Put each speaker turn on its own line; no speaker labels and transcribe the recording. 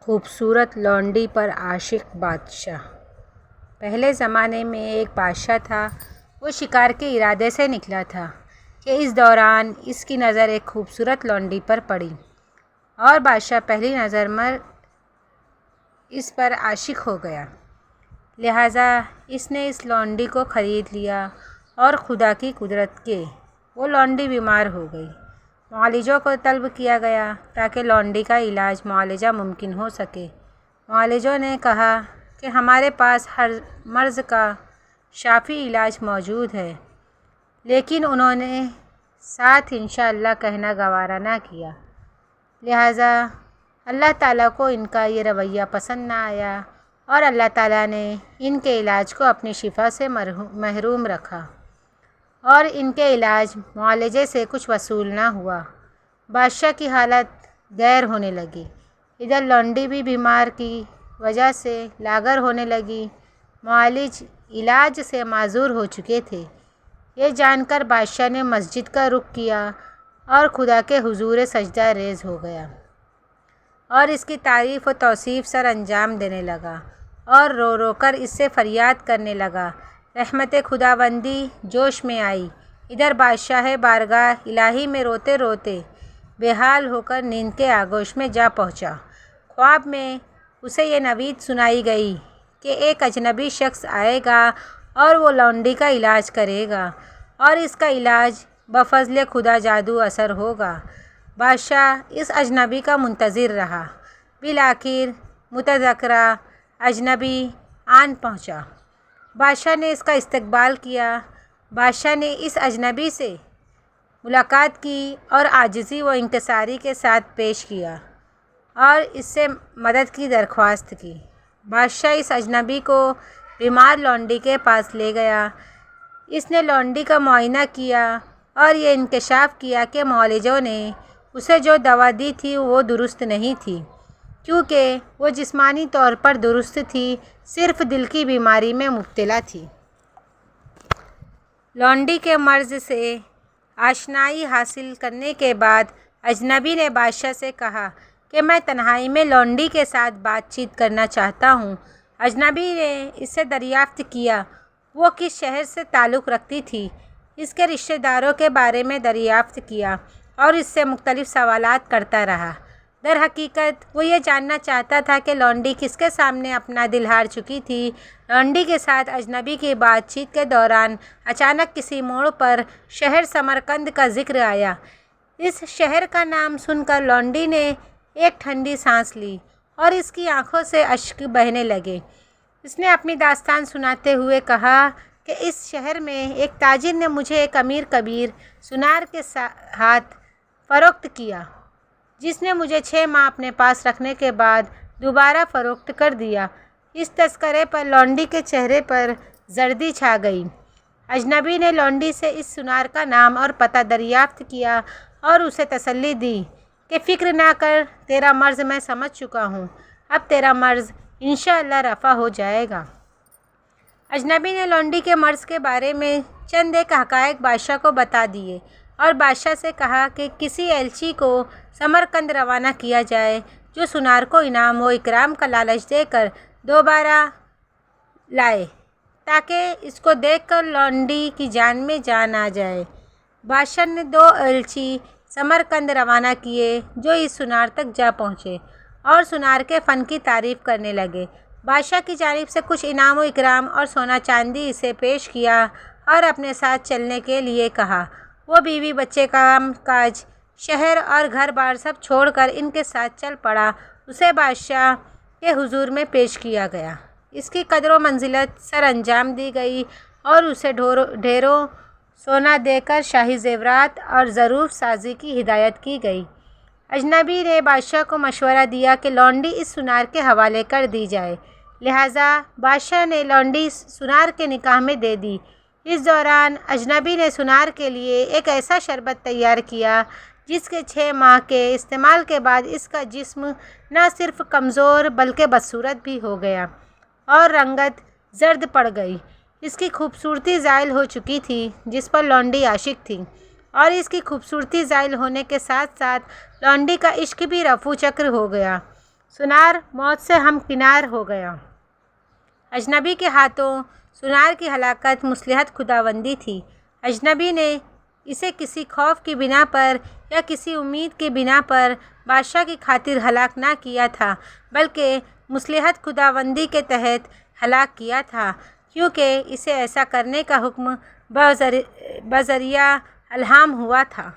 خوبصورت لونڈی پر عاشق بادشاہ۔ پہلے زمانے میں ایک بادشاہ تھا۔ وہ شکار کے ارادے سے نکلا تھا کہ اس دوران اس کی نظر ایک خوبصورت لونڈی پر پڑی اور بادشاہ پہلی نظر میں اس پر عاشق ہو گیا۔ لہٰذا اس نے اس لونڈی کو خرید لیا اور خدا کی قدرت کے وہ لونڈی بیمار ہو گئی۔ معالجوں کو طلب کیا گیا تاکہ لونڈی کا علاج معالجہ ممکن ہو سکے۔ معالجوں نے کہا کہ ہمارے پاس ہر مرض کا شافی علاج موجود ہے، لیکن انہوں نے ساتھ انشاءاللہ کہنا گوارا نہ کیا۔ لہٰذا اللہ تعالیٰ کو ان کا یہ رویہ پسند نہ آیا اور اللہ تعالیٰ نے ان کے علاج کو اپنی شفا سے محروم رکھا اور ان کے علاج معالجے سے کچھ وصول نہ ہوا۔ بادشاہ کی حالت گیر ہونے لگی۔ ادھر لونڈی بھی بیمار کی وجہ سے لاغر ہونے لگی۔ معالج علاج سے معذور ہو چکے تھے۔ یہ جان کر بادشاہ نے مسجد کا رخ کیا اور خدا کے حضور سجدہ ریز ہو گیا اور اس کی تعریف و توصیف سر انجام دینے لگا اور رو رو کر اس سے فریاد کرنے لگا۔ رحمت خداوندی جوش میں آئی۔ ادھر بادشاہ بارگاہ الہی میں روتے روتے بے حال ہو کر نیند کے آغوش میں جا پہنچا۔ خواب میں اسے یہ نوید سنائی گئی کہ ایک اجنبی شخص آئے گا اور وہ لونڈی کا علاج کرے گا اور اس کا علاج بفضل خدا جادو اثر ہوگا۔ بادشاہ اس اجنبی کا منتظر رہا۔ بالآخر متذکرہ اجنبی آن پہنچا۔ بادشاہ نے اس کا استقبال کیا۔ بادشاہ نے اس اجنبی سے ملاقات کی اور عاجزی و انکساری کے ساتھ پیش کیا اور اس سے مدد کی درخواست کی۔ بادشاہ اس اجنبی کو بیمار لونڈی کے پاس لے گیا۔ اس نے لونڈی کا معائنہ کیا اور یہ انکشاف کیا کہ معالجوں نے اسے جو دوا دی تھی وہ درست نہیں تھی، کیونکہ وہ جسمانی طور پر درست تھی، صرف دل کی بیماری میں مبتلا تھی۔ لونڈی کے مرض سے آشنائی حاصل کرنے کے بعد اجنبی نے بادشاہ سے کہا کہ میں تنہائی میں لونڈی کے ساتھ بات چیت کرنا چاہتا ہوں۔ اجنبی نے اس سے دریافت کیا وہ کس شہر سے تعلق رکھتی تھی، اس کے رشتہ داروں کے بارے میں دریافت کیا اور اس سے مختلف سوالات کرتا رہا۔ در حقیقت وہ یہ جاننا چاہتا تھا کہ لونڈی کس کے سامنے اپنا دل ہار چکی تھی۔ لونڈی کے ساتھ اجنبی کی بات چیت کے دوران اچانک کسی موڑ پر شہر سمرقند کا ذکر آیا۔ اس شہر کا نام سن کر لونڈی نے ایک ٹھنڈی سانس لی اور اس کی آنکھوں سے اشک بہنے لگے۔ اس نے اپنی داستان سناتے ہوئے کہا کہ اس شہر میں ایک تاجر نے مجھے ایک امیر کبیر سونار کے ہاتھ فروخت کیا، جس نے مجھے 6 ماہ اپنے پاس رکھنے کے بعد دوبارہ فروخت کر دیا۔ اس تذکرے پر لونڈی کے چہرے پر زردی چھا گئی۔ اجنبی نے لونڈی سے اس سونار کا نام اور پتہ دریافت کیا اور اسے تسلی دی کہ فکر نہ کر، تیرا مرض میں سمجھ چکا ہوں، اب تیرا مرض انشاءاللہ رفع ہو جائے گا۔ اجنبی نے لونڈی کے مرض کے بارے میں چند ایک حقائق بادشاہ کو بتا دیے اور بادشاہ سے کہا کہ کسی ایلچی کو سمرقند روانہ کیا جائے جو سونار کو انعام و اکرام کا لالچ دے کر دوبارہ لائے تاکہ اس کو دیکھ کر لونڈی کی جان میں جان آ جائے۔ بادشاہ نے 2 ایلچی سمرقند روانہ کیے جو اس سونار تک جا پہنچے اور سونار کے فن کی تعریف کرنے لگے۔ بادشاہ کی جانب سے کچھ انعام و اکرام اور سونا چاندی اسے پیش کیا اور اپنے ساتھ چلنے کے لیے کہا۔ وہ بیوی بچے، کام کاج، شہر اور گھر بار سب چھوڑ کر ان کے ساتھ چل پڑا۔ اسے بادشاہ کے حضور میں پیش کیا گیا، اس کی قدر و منزلت سر انجام دی گئی اور اسے ڈھیروں سونا دے کر شاہی زیورات اور ظروف سازی کی ہدایت کی گئی۔ اجنبی نے بادشاہ کو مشورہ دیا کہ لونڈی اس سونار کے حوالے کر دی جائے۔ لہٰذا بادشاہ نے لونڈی سونار کے نکاح میں دے دی۔ اس دوران اجنبی نے سونار کے لیے ایک ایسا شربت تیار کیا جس کے 6 ماہ کے استعمال کے بعد اس کا جسم نہ صرف کمزور بلکہ بدصورت بھی ہو گیا اور رنگت زرد پڑ گئی۔ اس کی خوبصورتی زائل ہو چکی تھی جس پر لونڈی عاشق تھی، اور اس کی خوبصورتی زائل ہونے کے ساتھ ساتھ لونڈی کا عشق بھی رفو چکر ہو گیا۔ سنار موت سے ہمکنار ہو گیا۔ اجنبی کے ہاتھوں سنار کی ہلاکت مصلحت خداوندی تھی۔ اجنبی نے اسے کسی خوف کی بنا پر یا کسی امید کی بنا پر بادشاہ کی خاطر ہلاک نہ کیا تھا، بلکہ مصلحت خداوندی کے تحت ہلاک کیا تھا، کیونکہ اسے ایسا کرنے کا حکم بذریعہ الہام ہوا تھا۔